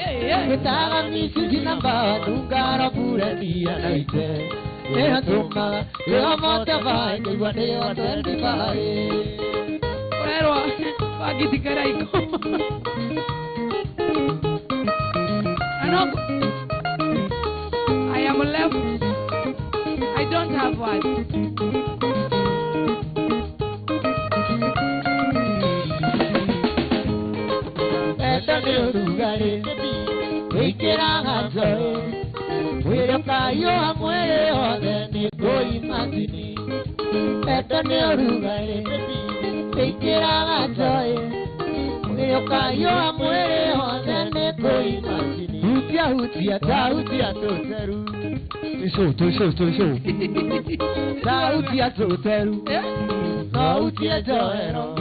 Wetaga misi zinamba Nungara pura dia naite Eha tuma Eha mota vai Kegua neo 25 Pero Pagi tikaraiko Ano I am left I don't have one Ikira joy, we kayo amwe ode ni koi matini. Eto ni orugare, ikira joy, we kayo amwe ode ni koi matini. Hutia toteru, show. Toteru, hutia joero.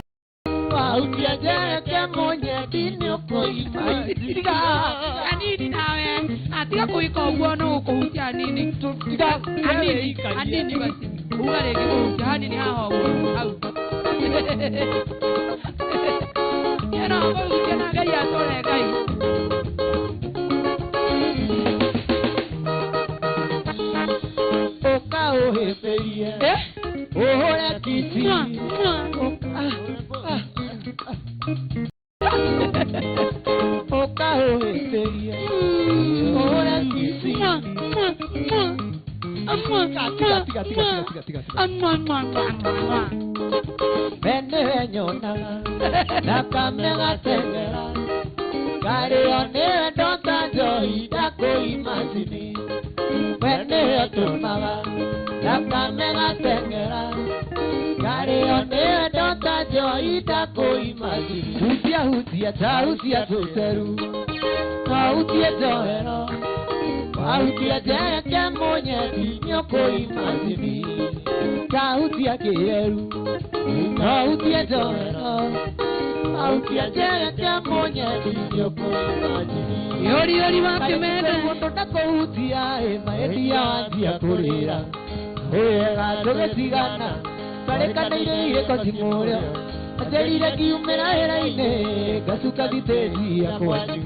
Utia jeke monye dino koi matiga Anini nawe atia kuiko uono kuhutia nini Tiga Anini basi Ugarege kuhutia hanini hao Yena kuhutia na gai atole gai Oka oheperie Ohore kiti Oka oheperie Ohore kiti Bene nyona Nakamega tengera Gari one donta joy Dako imagini Bene otumaga Nakamega tengera Gari one donta joy Dako imagini Hutia toteru Hutia joero Hutia jeke monye dinyo koi imagini Hutia kieru Hutia joero Hutia jeke monye dinyo koi imagini Yori makimene Kutota kuhutia Maedia wanjia kurira Oega togetigana Kareka neire kosimureo Ajerire kiumera hera ine Gasuka ditezi ya kwanyu